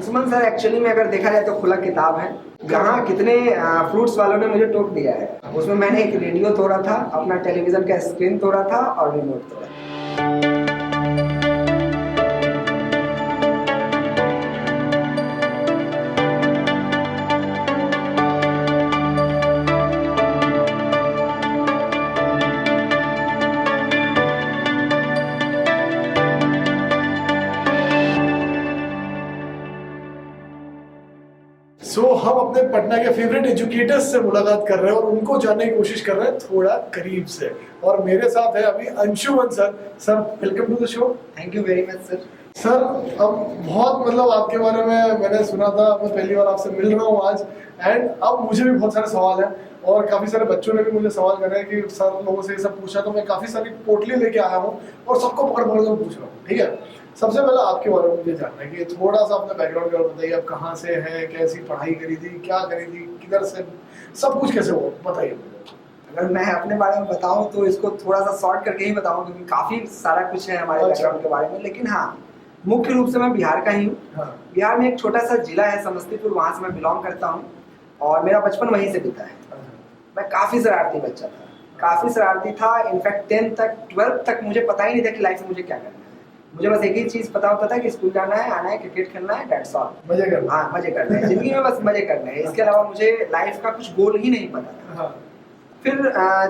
Anshuman sir actually में अगर देखा जाए तो खुला किताब है। यहाँ कितने फ्रूट्स वालों ने मुझे टोक दिया है। उसमें मैंने एक रेडियो तोड़ा था, अपना टेलीविजन का स्क्रीन तोड़ा था और रिमोट तोड़ा था। हम अपने पटना के फेवरेट एजुकेटर्स से मुलाकात कर रहे हैं और उनको जानने की कोशिश कर रहे हैं थोड़ा करीब से। और मेरे साथ है अभी Anshuman sir. Sir welcome to the show. Thank you very much sir. Sir अब बहुत मतलब आपके बारे में मैंने सुना था, मैं पहली बार आपसे मिल रहा हूँ आज, एंड अब मुझे भी बहुत सारे सवाल हैं और काफ़ी सारे बच्चों ने भी मुझे सवाल कर रहे हैं कि सर लोगों से ये सब पूछा, तो मैं काफ़ी सारी पोटली लेके आया हूँ और सबको पकड़ पकड़ कर पूछ रहा हूँ। ठीक है, सबसे पहले आपके बारे में मुझे जानना है कि थोड़ा सा अपना बैकग्राउंड का बताइए। आप कहाँ से हैं, कैसी पढ़ाई करी थी, क्या करी थी, किधर से, सब कुछ कैसे हो बताइए। अगर मैं अपने बारे में बताऊं तो इसको थोड़ा सा शॉर्ट करके ही बताऊं क्योंकि काफ़ी सारा कुछ है हमारे बैकग्राउंड के बारे में, लेकिन हाँ मुख्य रूप से मैं बिहार का ही हूँ। हाँ। बिहार में एक छोटा सा जिला है समस्तीपुर, वहाँ से मैं बिलोंग करता हूँ और मेरा बचपन वहीं से बीता है। मैं काफ़ी शरारती बच्चा था, काफ़ी शरारती था। इनफैक्ट 10th तक 12th तक मुझे पता ही नहीं था कि लाइफ में मुझे क्या करना है। मुझे बस एक ही चीज़ पता होता था कि स्कूल जाना है, आना है, क्रिकेट खेलना है, दैट्स ऑल। मजे करना। हाँ मजे करना है, जिंदगी में बस मजे करना है। इसके अलावा मुझे लाइफ का कुछ गोल ही नहीं पता था। हाँ। फिर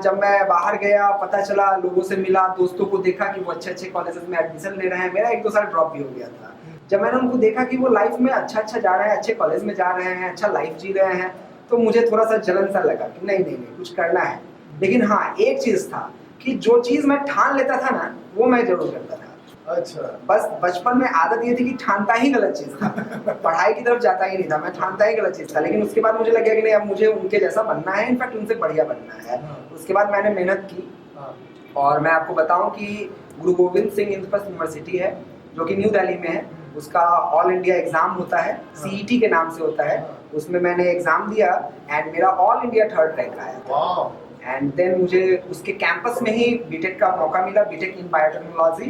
जब मैं बाहर गया, पता चला, लोगों से मिला, दोस्तों को देखा कि वो अच्छे अच्छे कॉलेजेस में एडमिशन ले रहे हैं। मेरा 1-2 साल ड्रॉप भी हो गया था। जब मैंने उनको देखा कि वो लाइफ में अच्छा जा रहे हैं, अच्छे कॉलेज में जा रहे हैं, अच्छा लाइफ जी रहे हैं, तो मुझे थोड़ा सा जलन सा लगा कि नहीं कुछ करना है। लेकिन हाँ एक चीज़ था कि जो चीज़ मैं ठान लेता था ना वो मैं जरूर करता था। अच्छा। बस बचपन में आदत ये थी कि ठानता ही गलत चीज़ था, पढ़ाई की तरफ जाता ही नहीं था, मैं ठानता ही गलत चीज़ था। लेकिन उसके बाद मुझे लगा कि नहीं, अब मुझे उनके जैसा बनना है, इनफैक्ट उनसे बढ़िया बनना है। उसके बाद मैंने मेहनत की और मैं आपको बताऊं कि गुरु गोविंद सिंह इंद्रप्रस्थ यूनिवर्सिटी है जो कि न्यू दिल्ली में है। उसका ऑल इंडिया एग्जाम होता है, CET के नाम से होता है। उसमें मैंने एग्जाम दिया एंड मेरा ऑल इंडिया 3rd रैंक आया था। एंड देन मुझे उसके कैंपस में ही बीटेक का मौका मिला, बीटेक इन बायोटेक्नोलॉजी।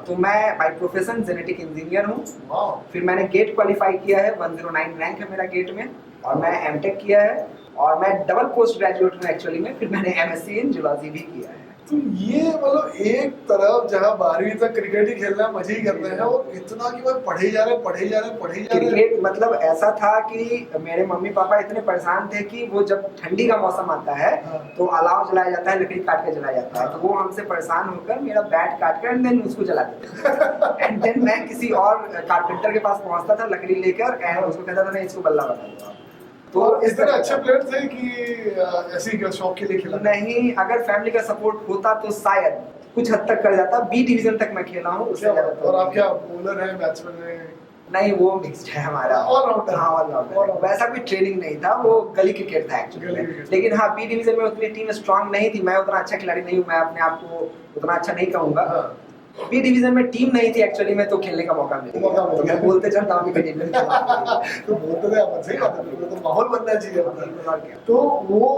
तो मैं बाय प्रोफेशन जेनेटिक इंजीनियर हूँ। फिर मैंने गेट क्वालिफाई किया है, 109 रैंक है मेरा गेट में, और मैं एमटेक किया है और मैं डबल पोस्ट ग्रेजुएट हूँ एक्चुअली में। फिर मैंने MSc इन जूलॉजी भी किया है। तो ये मतलब एक तरफ जहाँ 12वीं तक क्रिकेट ही खेलना मजे ही करते हैं और इतना कि भाई पढ़े जा रहे। क्रिकेट मतलब ऐसा था कि मेरे मम्मी पापा इतने परेशान थे कि वो जब ठंडी का मौसम आता है तो अलाव जलाया जाता है, लकड़ी काट के जलाया जाता है, तो वो हमसे परेशान होकर मेरा बैट काट कर एंड देन उसको जला देते थे। एंड देन मैं किसी और कारपेंटर के पास पहुंचता था लकड़ी लेकर एंड उसको कहता था नहीं इसको बल्ला बना दो। तो इस तरह अच्छे प्लेयर थे कि ऐसे ही शौक के लिए खेला? नहीं, अगर फैमिली का सपोर्ट होता तो शायद कुछ हद तक कर जाता। B डिवीजन तक मैं खेला हूँ, उससे ज्यादा तो। और आप क्या बॉलर हैं, बैट्समैन हैं? नहीं, वो मिक्स्ड है हमारा, ऑलराउंडर। हाँ ऑलराउंडर। वैसा कोई ट्रेनिंग नहीं था, वो गली क्रिकेट था एक्चुअली। लेकिन हाँ B डिवीजन में उतनी टीम स्ट्रांग नहीं थी, मैं उतना अच्छा खिलाड़ी नहीं हूँ, मैं अपने आप को उतना अच्छा नहीं कहूँगा। B डिवीजन में टीम नहीं थी एक्चुअली में, तो खेलने का मौका मिला तो मैं बोलते चलता हूँ कि तो बोलते थे आप, सही बात है, तो माहौल बनना चाहिए। तो वो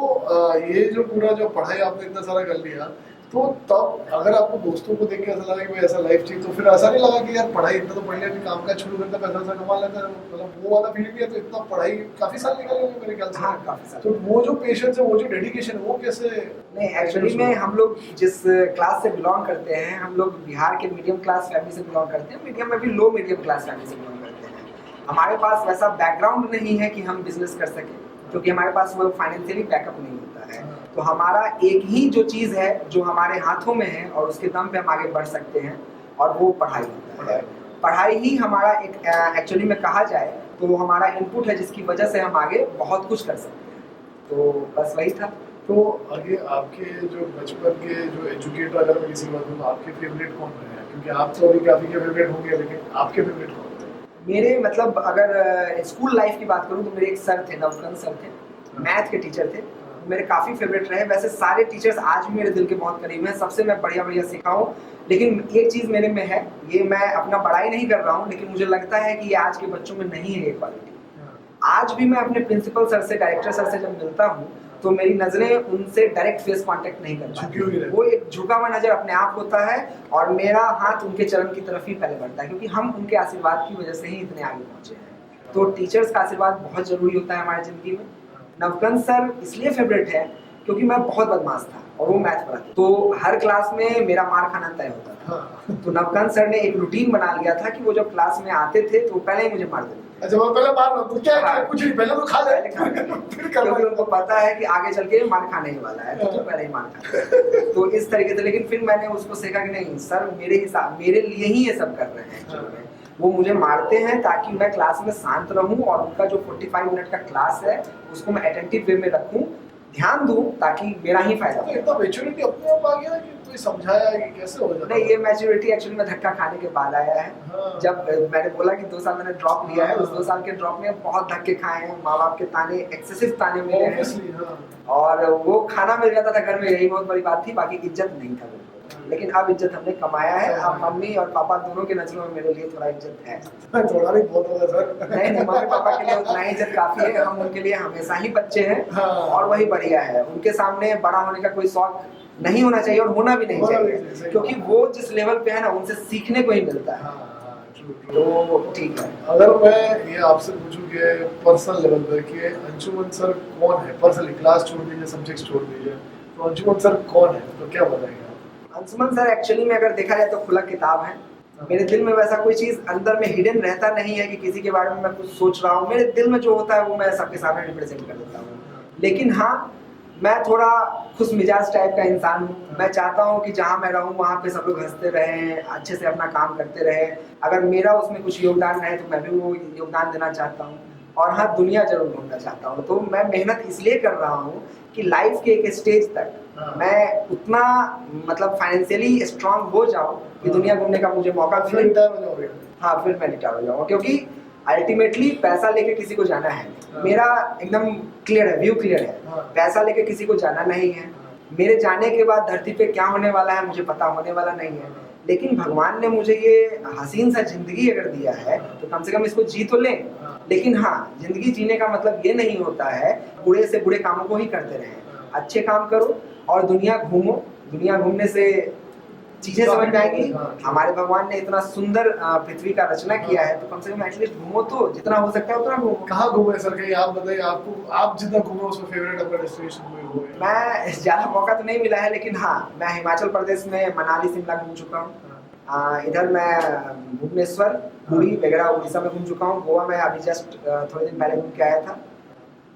ये जो पूरा जो पढ़ाई आपने इतना सारा कर लिया, तो तब अगर आपको दोस्तों को देख के ऐसा लगा कि भाई ऐसा लाइफ चाहिए, तो फिर ऐसा नहीं लगा कि यार पढ़ाई इतना तो पढ़ लिया, काम काज शुरू करता, पैसा कमा लेता, मतलब वो वाला फीलिंग भी है? तो इतना पढ़ाई काफी साल निकल गए मेरे ख्याल से। हाँ काफी साल। तो वो जो पेशेंस है, वो जो डेडिकेशन है, वो कैसे? नहीं एक्चुअली में हम लोग जिस क्लास से बिलोंग करते हैं, हम लोग बिहार के मीडियम क्लास फैमिली से बिलोंग करते हैं, मीडियम में भी लो मीडियम क्लास फैमिली से बिलोंग करते हैं। हमारे पास वैसा बैकग्राउंड नहीं है कि हम बिजनेस कर सकें, क्योंकि हमारे पास वो फाइनेंशियली बैकअप नहीं होता है। तो हमारा एक ही जो चीज़ है जो हमारे हाथों में है और उसके दम पे हम आगे बढ़ सकते हैं, और वो पढ़ाई होता है। पढ़ाई ही हमारा एक एक्चुअली में कहा जाए तो हमारा इनपुट है जिसकी वजह से हम आगे बहुत कुछ कर सकते हैं। तो बस वही था। तो आगे आपके जो बचपन के जो एजुकेटर, अगर मैं किसी बात तो आपके फेवरेट कौन रहे हैं? क्योंकि आप तो अभी काफ़ी के फेवरेट होंगे, लेकिन आपके फेवरेट कौन थे? मेरे मतलब अगर स्कूल लाइफ की बात करूँ तो मेरे एक सर थे, नवकरण सर थे, मैथ के टीचर थे, मेरे काफ़ी फेवरेट रहे। वैसे सारे टीचर्स आज भी मेरे दिल के बहुत करीब हैं, सबसे मैं बढ़िया सीखा हूँ। लेकिन एक चीज़ मेरे में है, ये मैं अपना बड़ाई नहीं कर रहा हूँ, लेकिन मुझे लगता है कि ये आज के बच्चों में नहीं है ये क्वालिटी। आज भी मैं अपने प्रिंसिपल सर से, डायरेक्टर सर से जब मिलता हूँ तो मेरी नज़रें उनसे डायरेक्ट फेस कांटेक्ट नहीं करती, वो एक झुका हुआ नज़र अपने आप होता है और मेरा हाथ उनके चरण की तरफ ही पहले बढ़ता है, क्योंकि हम उनके आशीर्वाद की वजह से ही इतने आगे पहुँचे हैं। तो टीचर्स का आशीर्वाद बहुत जरूरी होता है हमारी जिंदगी में। नवकंठ सर इसलिए फेवरेट है क्योंकि मैं बहुत बदमाश था और वो मैथ पढ़ाते, तो हर क्लास में मेरा मार खाना तय होता था। तो नवकंठ सर ने एक रूटीन बना लिया था कि वो जब क्लास में आते थे तो पहले ही मुझे मार देते थे। अच्छा, वो पहले मार लो तो क्या है, कुछ नहीं, पहले तो खा ले, फिर क्योंकि उनको पता है कि आगे चल के मार खाने ही वाला है, तो पहले ही मार खा। तो इस तरीके से, लेकिन फिर मैंने उसको सीखा कि नहीं सर मेरे लिए ही ये सब कर रहे हैं। वो मुझे मारते हैं ताकि मैं क्लास में शांत रहूं और उनका जो 45 मिनट का क्लास है उसको मैं अटेंटिव वे में रखूं, ध्यान दूं, ताकि मेरा ही फायदा हो। इतना मैच्योरिटी अपने आप आ गया कि कोई समझाया कि कैसे हो जाता? नहीं, ये मैच्योरिटी एक्चुअली में धक्का खाने के बाद आया है। जब मैंने बोला कि 2 साल मैंने ड्रॉप लिया है, उस 2 साल के ड्रॉप में बहुत धक्के खाए हैं, माँ बाप के ताने, एक्सेसिव ताने मिले हैं, और वो खाना मिल जाता था घर में, यही बहुत बड़ी बात थी, बाकी इज्जत नहीं था। लेकिन अब इज्जत हमने कमाया है, अब मम्मी और पापा दोनों के नजरों में मेरे लिए थोड़ा इज्जत है। थोड़ा नहीं, बहुत होगा सर। नहीं, मम्मी पापा के लिए उतना ही इज्जत काफी है, हम उनके लिए हमेशा ही बच्चे हैं, और वही बढ़िया है। उनके सामने बड़ा होने का कोई शौक नहीं होना चाहिए और होना भी नहीं चाहिए, क्योंकि वो जिस लेवल पे है ना उनसे सीखने को ही मिलता है। तो ठीक है। अगर मैं ये आपसे पूछूं कि पर्सनल लेवल पे कि अंशुमन सर कौन है, पर्सनली क्लास छोड़ दीजिए, सब्जेक्ट छोड़ दीजिए, तो अंशुमन सर कौन है, तो क्या बताएंगे? अंशुमन सर एक्चुअली में अगर देखा जाए तो खुला किताब है। मेरे दिल में वैसा कोई चीज अंदर में हिडन रहता नहीं है कि किसी के बारे में मैं कुछ सोच रहा हूँ। मेरे दिल में जो होता है वो मैं सबके सामने रिप्रेजेंट कर देता हूँ। लेकिन हाँ, मैं थोड़ा खुश मिजाज टाइप का इंसान हूँ। मैं चाहता हूँ कि जहाँ मैं रहूँ वहाँ पे सब लोग हंसते रहें, अच्छे से अपना काम करते रहें। अगर मेरा उसमें कुछ योगदान है तो मैं भी वो योगदान देना चाहता हूँ। और हाँ, दुनिया जरूर घूमना चाहता हूँ। तो मैं मेहनत इसलिए कर रहा हूँ कि लाइफ के एक स्टेज तक मैं उतना मतलब फाइनेंशियली स्ट्रांग हो जाऊं कि दुनिया घूमने का मुझे मौका मिले। हाँ, फिर मैं रिटायर हो जाऊंगा, क्योंकि अल्टीमेटली पैसा लेके किसी को जाना है। मेरा एकदम क्लियर है, व्यू क्लियर है। पैसा लेके किसी को जाना नहीं है। मेरे जाने के बाद धरती पे क्या होने वाला है मुझे पता होने वाला नहीं है, लेकिन भगवान ने मुझे ये हसीन सा जिंदगी अगर दिया है तो कम से कम इसको जी तो लें। लेकिन हाँ, जिंदगी जीने का मतलब ये नहीं होता है बुरे से बुरे कामों को ही करते रहें। अच्छे काम करो और दुनिया घूमो। दुनिया घूमने से चीजें समझ में आएंगी। हमारे भगवान ने इतना सुंदर पृथ्वी का रचना किया है, तो कम से कम एटलीस्ट घूमो, तो जितना हो सकता है उतना घूमो। कहाँ घूमे सर? कहीं आप बताइए, आपको आप जितना घूमे उसमें फेवरेट आपका डेस्टिनेशन कोई हो? मैं ज्यादा मौका तो नहीं मिला है, लेकिन हाँ, मैं हिमाचल प्रदेश में मनाली शिमला घूम चुका हूँ। इधर मैं भुवनेश्वर, पुरी वगैरह उड़ीसा में घूम चुका हूँ। गोवा में अभी जस्ट थोड़े दिन पहले घूम के आया था।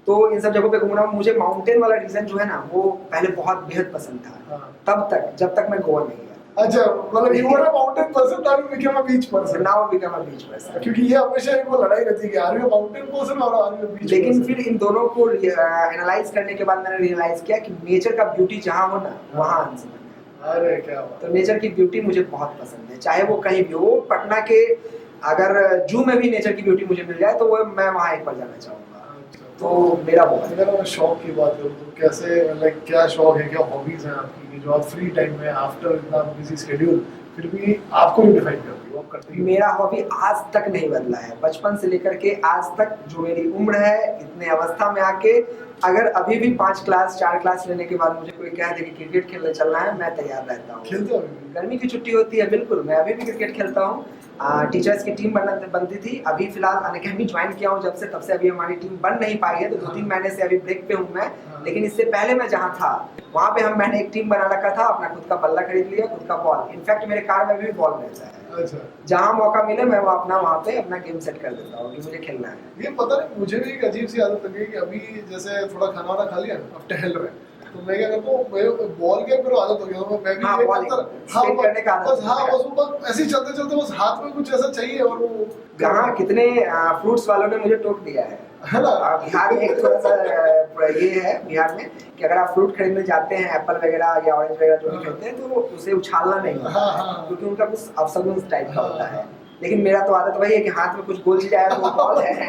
तो इन सब जगहों पे घूमना, मुझे माउंटेन वाला रीजन जो है ना वो पहले बहुत बेहद पसंद था, तब तक जब तक मैं गोवा नहीं गया। अच्छा, मतलब you were a mountain person, now you become a beach person. Now become a beach person, क्योंकि ये हमेशा एक वो लड़ाई रहती है कि are you a mountain person और are you a beach person. लेकिन फिर इन दोनों को एनालाइज करने के बाद मैंने रियलाइज किया कि नेचर का ब्यूटी जहाँ हो ना वहाँ अंशुमन है। अरे क्या बात। तो नेचर की ब्यूटी मुझे बहुत पसंद है, चाहे वो कहीं भी हो। पटना के अगर जू में भी नेचर की ब्यूटी मुझे मिल जाए तो वो मैं वहाँ एक बार जाना चाहूँगा। तो मेरा बहुत, अगर मैं शौक की बात करूँ तो कैसे, लाइक क्या शौक है, क्या हॉबीज हैं आपकी जो आप फ्री टाइम में आफ्टर इतना बिजी शेड्यूल फिर भी आपको भी डिफाइन करती है, आप करते हैं? मेरा हॉबी आज तक नहीं बदला है। बचपन से लेकर के आज तक जो मेरी उम्र है, इतने अवस्था में आके अगर अभी भी 5 क्लास 4 क्लास लेने के बाद मुझे कोई कह दे कि क्रिकेट खेलने चलना है, मैं तैयार रहता हूँ। खेलते हो? गर्मी की छुट्टी होती है, बिल्कुल मैं अभी भी क्रिकेट खेलता हूँ। टीचर्स की टीम बनती थी। अभी फिलहाल अनअकैडमी ज्वाइन किया हूँ जब से, तब से अभी हमारी टीम बन नहीं पाई है, तो 2-3 महीने से अभी ब्रेक पे हूँ मैं। लेकिन इससे पहले मैं जहाँ था वहाँ पे मैंने एक टीम बना रखा था, अपना खुद का बल्ला खरीद लिया, खुद का बॉल। इनफैक्ट मेरे कार में भी बॉल रहता है। अच्छा। जहाँ मौका मिले मैं वहाँ पे अपना गेम सेट कर देता हूँ कि मुझे खेलना है। ये पता नहीं, मुझे भी एक अजीब सी आदत लगी कि अभी जैसे थोड़ा खाना वाना खा लिया, अब टहल रहे हैं, तो मैं क्या करता हूँ, बॉल के मेरे आदत हो गया, तो मैं भी ये करता, बस ऐसे ही चलते चलते बस हाथ में कुछ ऐसा चाहिए और वो कहाँ कितने फ्रूट्स वालों ने मुझे टोक दिया है ना। बिहार में एक थोड़ा सा ये है बिहार में कि अगर आप फ्रूट खरीदने जाते हैं, एप्पल वगैरह या ऑरेंज वगैरह जो भी खरीदते हैं, तो उसे उछालना नहीं होता, क्योंकि उनका कुछ अपशगुन टाइप का होता है। लेकिन मेरा तो आदत वही है कि हाथ में कुछ गोल जाए तो बॉल है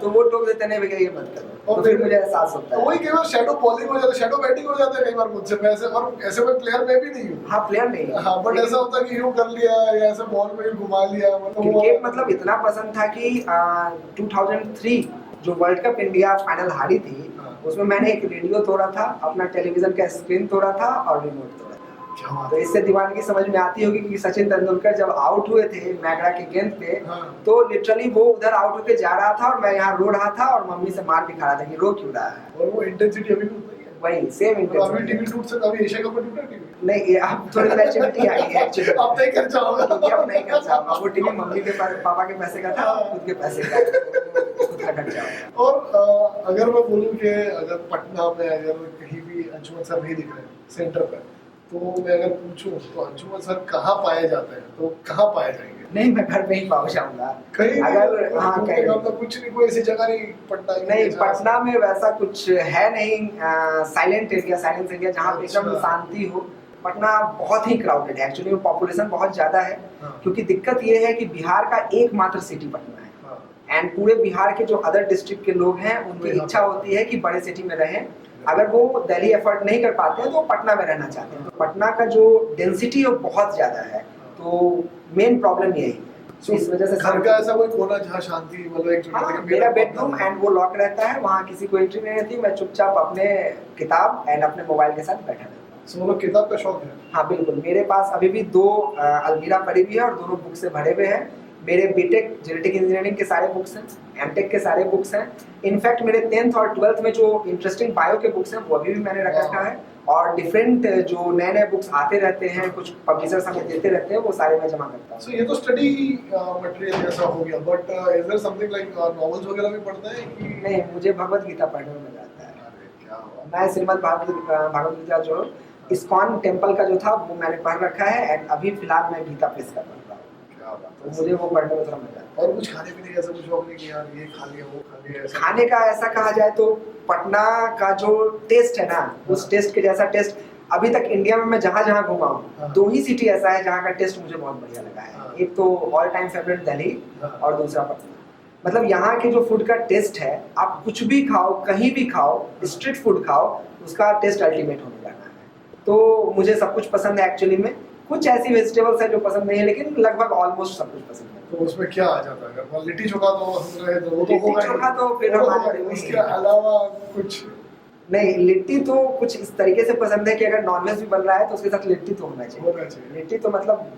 तो वो टोक देते नहीं, भैया ये मत करो, तो फिर मुझे एहसास होता है। वही कई बार शैडो बॉलिंग हो जाता है, शैडो बैटिंग हो जाता है कई बार मुझसे, मैं ऐसे, और ऐसे मैं प्लेयर में भी नहीं हूँ। हाँ, प्लेयर नहीं है। हाँ, बट ऐसा होता है कि यूं कर लिया या ऐसे बॉल में घुमा लिया। क्रिकेट मतलब इतना पसंद था कि 2003 जो वर्ल्ड कप इंडिया फाइनल हारी थी, उसमें मैंने एक रेडियो तोड़ा था, अपना टेलीविजन का स्क्रीन तोड़ा था और रिमोट तोड़ा था। क्या बात तो है। इससे दीवानगी समझ में आती होगी कि सचिन तेंदुलकर जब आउट हुए थे मैगड़ा के गेंद पे, हाँ। तो लिटरली वो उधर आउट होके जा रहा था और मैं यहाँ रो रहा था और मम्मी से मार भी खा रहा था कि रो क्यों रहा है। और वो इंटेंसिटी अभी भी उतनी है। वही सेम तो अभी इंटेंसिटी। टीवी टूट से कभी एशिया कप में टूटा टीवी? नहीं, ये अब थोड़ी मैच्योरिटी आई है एक्चुअली। अब नहीं खर्चा होगा। क्योंकि अब नहीं खर्चा होगा, वो टीवी मम्मी के पापा के पैसे का था, खुद के पैसे का, खुद का खर्चा होगा। और अगर मैं बोलूँ कि अगर पटना में अगर कहीं भी अंशुमन सर नहीं दिख रहे सेंटर पर, तो मैं अगर पूछूं तो अंशुमन सर कहाँ पाए जाते हैं, तो कहाँ पाए जाएंगे? नहीं, मैं घर पे ही पहुंच जाऊंगा कहीं अगर, हाँ कहीं मतलब कुछ नहीं, कोई ऐसी जगह नहीं पटना नहीं, पटना में वैसा कुछ है नहीं। साइलेंट एरिया, साइलेंस एरिया जहाँ पे एकदम अच्छा। शांति हो। पटना बहुत ही क्राउडेड है एक्चुअली, पॉपुलेशन बहुत ज्यादा है। हाँ। क्योंकि दिक्कत ये है कि बिहार का एकमात्र सिटी पटना है, हाँ। एंड पूरे बिहार के जो अदर डिस्ट्रिक्ट के लोग हैं उनकी यहाँ इच्छा होती है कि बड़े सिटी में रहें। अगर वो दिल्ली एफर्ट नहीं कर पाते हैं तो पटना में रहना चाहते हैं। तो पटना का जो डेंसिटी है वो बहुत ज्यादा है, तो मेन प्रॉब्लम यही है। इस वजह से घर का ऐसा कोई कोना जहाँ शांति, मतलब एक हाँ, जगह मेरा बेडरूम एंड वो लॉक रहता है, वहाँ किसी को एंट्री नहीं रहती। मैं चुपचाप अपने किताब एंड अपने मोबाइल के साथ बैठा रहता हूँ। सो मतलब किताब का शौक है? हाँ बिल्कुल, मेरे पास अभी भी 2 अलमीरा पड़ी हुई है और दोनों बुक से भरे हुए हैं। मेरे बीटेक जेनेटिक इंजीनियरिंग के सारे बुक्स हैं, एमटेक के सारे बुक्स हैं। इनफैक्ट मेरे 10th और 12th में जो इंटरेस्टिंग बायो के बुक्स हैं वो अभी भी मैंने रख रखा है। और डिफरेंट जो नए नए बुक्स आते रहते हैं, कुछ पब्लिशर्स हमें देते रहते हैं, वो सारे मैं जमा करता हूँ। सो ये तो स्टडी मटेरियल जैसा हो गया, but is there something like novels वगैरह भी पढ़ते हैं कि नहीं, मुझे भगवत गीता पढ़ने में मजा आता है। अरे क्या हुआ? मैं श्रीमद् भागवत गीता जो इस्कॉन टेम्पल का जो था वो मैंने पढ़ रखा है, एंड अभी फिलहाल मैं गीता प्रेस का पढ़ रहा हूँ। क्या बात तो है। मुझे वो पढ़ने में थोड़ा मजा आता है। और कुछ खाने पीने का ऐसा कुछ शौक नहीं कि यार ये खा लिया वो खा लिया ऐसा? खाने का ऐसा कहा जाए तो पटना का जो टेस्ट है ना, उस टेस्ट के जैसा टेस्ट अभी तक इंडिया में मैं जहाँ जहाँ घूमा हूँ, हाँ। 2 ही सिटी ऐसा है जहाँ का टेस्ट मुझे बहुत बढ़िया लगा है। हाँ। एक तो ऑल टाइम फेवरेट दिल्ली, हाँ। और दूसरा पटना। मतलब यहाँ के जो फूड का टेस्ट है, आप कुछ भी खाओ, कहीं भी खाओ, स्ट्रीट फूड खाओ, उसका टेस्ट अल्टीमेट होने लगा है। तो मुझे सब कुछ पसंद है एक्चुअली में। कुछ ऐसी वेजिटेबल्स है जो पसंद नहीं है, लेकिन लगभग ऑलमोस्ट सब कुछ पसंद है। तो उसमें क्या आ जाता है? अगर लिट्टी चोखा तो हम रहे तो वो तो लिट्टी होगा ही। चोखा तो फिर वो तो हमारे होगा ही। लिए उसके अलावा कुछ नहीं, लिट्टी तो कुछ इस तरीके से पसंद है कि अगर नॉनवेज भी बन रहा है तो उसके साथ लिट्टी तो होना चाहिए। होना चाहिए। लिट्टी तो मतलब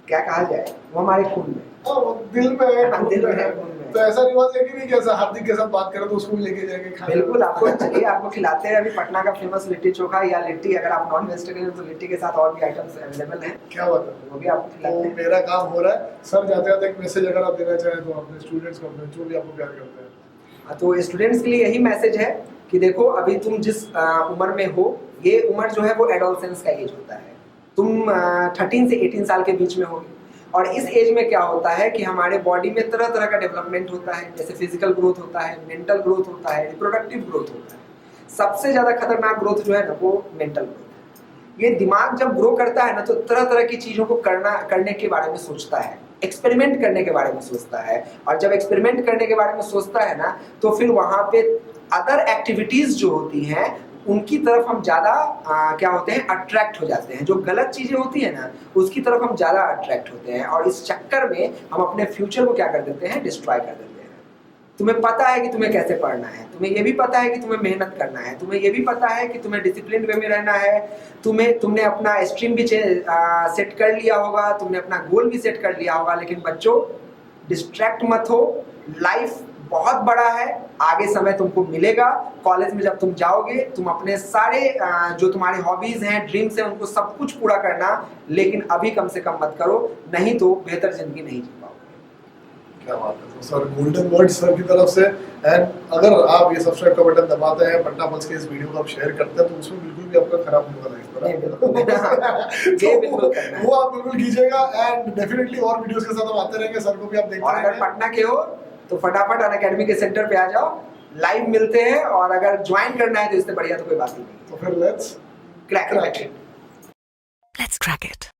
क्या कहा जाए, वो हमारे खून में। हाँ, वो दिल में है, हाँ, खून दिल में में है, है। खून में है। तो ऐसा रिवाज है कि नहीं कि ऐसा हार्दिक के साथ बात करें तो उसको भी लेके जाएंगे खाने? बिल्कुल, आपको चलिए, आपको खिलाते हैं। अभी पटना का फेमस लिट्टी चोखा या लिट्टी, अगर आप नॉन वेजिटेरियन तो लिट्टी के साथ और भी आइटम्स अवेलेबल हैं, क्या बात है। वो भी आपको तो खिलाते हैं। मेरा काम हो रहा है सर, जाते जाते एक मैसेज अगर आप देना चाहें तो अपने स्टूडेंट्स को, अपने जो भी आपको प्यार करते हैं। तो स्टूडेंट्स के लिए यही मैसेज है कि देखो, अभी तुम जिस उम्र में हो, ये उम्र जो है वो एडोलसेंस का एज होता है। तुम 13 से 18 साल के बीच में होगे, और इस एज में क्या होता है कि हमारे बॉडी में तरह तरह का डेवलपमेंट होता है। जैसे फिजिकल ग्रोथ होता है, मेंटल ग्रोथ होता है, रिप्रोडक्टिव ग्रोथ होता है। सबसे ज़्यादा खतरनाक ग्रोथ जो है ना, वो मेंटल ग्रोथ है। ये दिमाग जब ग्रो करता है ना, तो तरह तरह की चीज़ों को करने के बारे में सोचता है, एक्सपेरिमेंट करने के बारे में सोचता है। और जब एक्सपेरिमेंट करने के बारे में सोचता है ना, तो फिर वहाँ पे अदर एक्टिविटीज़ जो होती हैं उनकी तरफ हम ज़्यादा क्या होते हैं, अट्रैक्ट हो जाते हैं। जो गलत चीज़ें होती हैं ना, उसकी तरफ हम ज़्यादा अट्रैक्ट होते हैं, और इस चक्कर में हम अपने फ्यूचर को क्या कर देते हैं, डिस्ट्रॉय कर देते हैं। तुम्हें पता है कि तुम्हें कैसे पढ़ना है, तुम्हें ये भी पता है कि तुम्हें मेहनत करना है, तुम्हें ये भी पता है कि तुम्हें डिसिप्लिन वे में रहना है, तुमने अपना स्ट्रीम भी सेट कर लिया होगा, तुमने अपना गोल भी सेट कर लिया होगा। लेकिन बच्चों, डिस्ट्रैक्ट मत हो, लाइफ बहुत बड़ा है, आगे समय तुमको मिलेगा। कॉलेज में जब तुम जाओगे, तुम अपने सारे जो तुम्हारे हॉबीज हैं, ड्रीम्स हैं, उनको सब कुछ पूरा करना, लेकिन अभी कम से कम मत करो, नहीं तो बेहतर जिंदगी नहीं जी पाओगे। क्या बात है। तो सर, गोल्डन वर्ड सर की तरफ से। एंड अगर आप ये सब्सक्राइब का बटन दबाते हैं, पटना पल्स के इस वीडियो को आप शेयर करते हैं, तो उसमें बिल्कुल भी आपका खराब नहीं होगा लाइफ नहीं, बिल्कुल। ये बिल्कुल करना है। वो आप बिल्कुल कीजिएगा। एंड डेफिनेटली और वीडियोस के साथ हम आते रहेंगे, सर को भी आप देखते और अगर रहेंगे। पटना के हो तो फटाफट अनअकैडमी के सेंटर पे आ जाओ, लाइव मिलते हैं। और अगर ज्वाइन करना है तो इससे बढ़िया तो कोई बात ही नहीं। तो फिर let's crack it. Let's crack it.